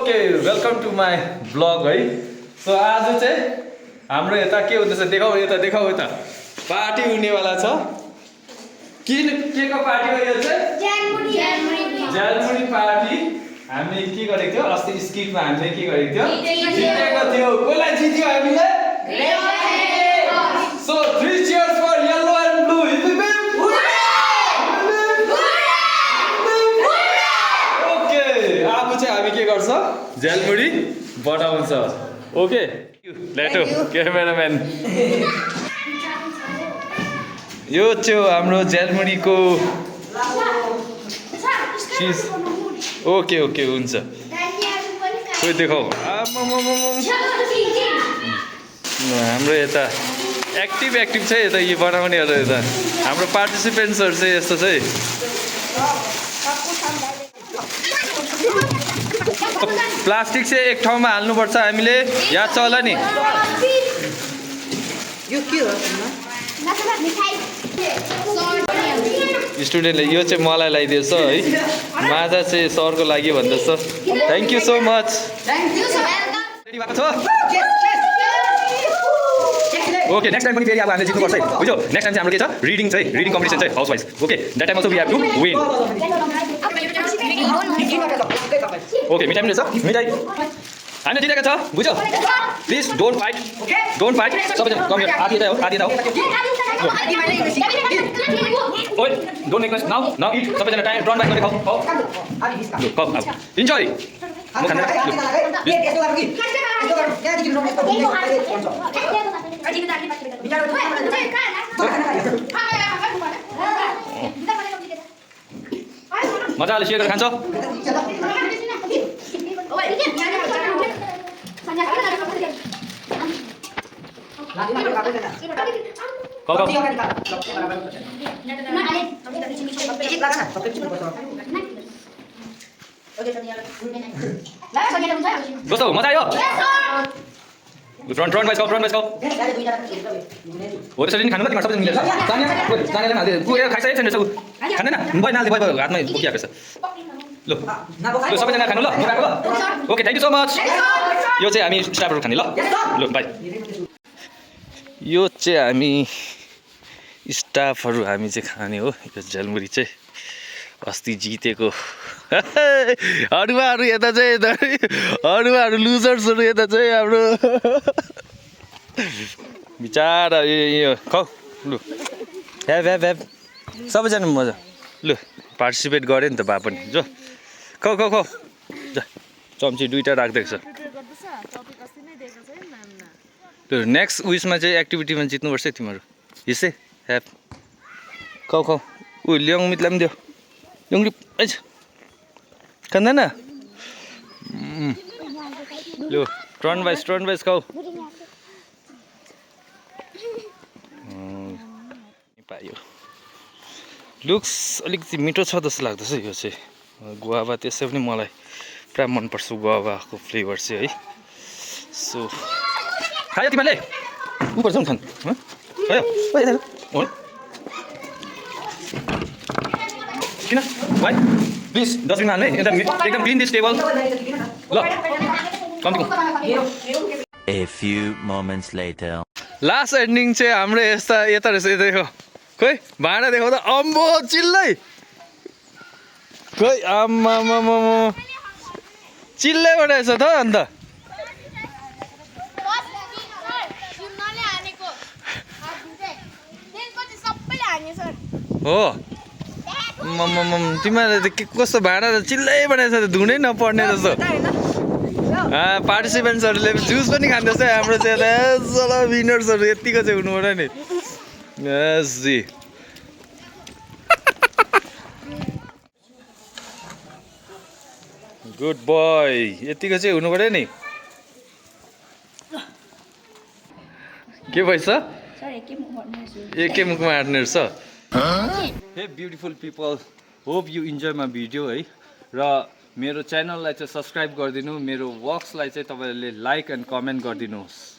Okay welcome to my blog है। So आज चाहिँ हाम्रो यता के हुँदैछ देखाऊ यता पार्टी हुनेवाला छ। के को पार्टी हो यो चाहिँ? ज्यालमुरी पार्टी। हामीले के गरेको थियो अस्ति स्किटमा हामीले के गरेको थियो जितेको थियो। कसलाई जित्यो हामीले? So 3 cheers for yellow and blue. Okay अब चाहिँ हामी के गर्छ ज्यालमुरी बनाउँछ। ओके लेटो क्यामेराम्यान। यो चाहिँ हाम्रो ज्यालमुरीको चिज। ओके ओके हुन्छ। खोइ देखाऊ। हाम्रो यता एक्टिभ छ यता यो बनाउनेहरू। यता हाम्रो पार्टिसिपेन्ट्सहरू चाहिँ यस्तो चाहिँ प्लास्टिक चाहिँ एक ठाउँमा हाल्नुपर्छ हामीले, याद छ होला नि? स्टुडेन्टले यो चाहिँ मलाई लगाइदिएछ है, माजा चाहिँ सरको लागि भन्दैछ। Thank you so much. Ready भएको छ? ओके नेक्स्ट टाइम पनि फेरि अब हामीले जित्नुपर्छ है, बुझ्यौ? नेक्स्ट टाइम चाहिँ हाम्रो के छ रिडिङ कम्पिटिसन चाहिँ house wise. Okay that time also we have to win. Okay मिठाई पनि रहेछ, मिठाई हामीले जितेको छ, बुझ्यौ? प्लिज डोन्ट फाइट सबैजना कम हियर। आधी यता हो ओए don't make noise now it. सबैजना टाइम टर्न ब्याक गरेर खाऊ कम अब इन्जॉय। म मजाले सेयर गरेर खान्छ। कस्तो मजा आयो? फ्रन्ट वाइज खाऊ। हो त्यसरी नि खानु न, तिमीहरू सबैजना मिलेर। जानेले हाल्दै पुगेर खाइसकेको छैन रहेछ उ। खाँदैन? भयो हातमै बोकिआएको छ। ल सबैजना खानु ल, म गएको ल। Okay thank you so much. यो चाहिँ हामी स्टाफहरू खाने ल बाई। यो चाहिँ हामी स्टाफहरू हामी चाहिँ खाने हो। यो झ्यालमुरी चाहिँ अस्ति जितेको अरूहरू यता चाहिँ अरूहरू लुजर्सहरू यता चाहिँ हाम्रो बिचारा यो खाऊ लु ह्याभ सबैजना मजा। लु पार्टिसिपेट गऱ्यो नि त बा पनि जो खाऊ जा। चम्ची 2टा राखिदिएको छ। त्यो नेक्स्ट उयसमा चाहिँ एक्टिभिटीमा जित्नुपर्छ है तिमीहरू। हिस्से ह्याप खाऊ ऊ ल्याउँ मितलाई पनि दियो ल्याउँ ऐछ खाँदैन? लु टर्न वाइज खाऊ। पायो लुक्स अलिकति मिठो छ जस्तो लाग्दैछ यो चाहिँ। गुवावा त्यसै पनि मलाई पुरा मनपर्छ गुवावाको फ्लेभर चाहिँ है। सो खायो तिमीहरूले? ऊ पर्छ नि खानु किन भाइ प्लिज डस्टबिनमा हाल्ने एकदम क्लिन दिस टेबल ल कम्ती। A few moments later. Last ending चाहिँ हाम्रो यता रहेछ। यता देखो खोइ भाँडा देखाउँदा अम्बो चिल्लै खोइ आम्मा चिल्लै बनाएछ त अन्त। हो तिमीहरूले त के कस्तो भाँडा त चिल्लै बनाएछ त, धुनै नपर्ने जस्तो। पार्टिसिपेन्ट्सहरूले जुस पनि खाँदैछ हाम्रो चाहिँ विनर्सहरू यतिको चाहिँ हुनुपर्यो नि। यस जी गुड बोय यतिको चाहिँ हुनुपर्यो नि। के भएछ? एकै मुखमा आँट्ने रहेछ। हे beautiful people hope you enjoy my video है। र मेरो च्यानललाई चाहिँ सब्सक्राइब गरिदिनु, मेरो वर्क्सलाई चाहिँ तपाईँहरूले लाइक एन्ड कमेन्ट गरिदिनुहोस्।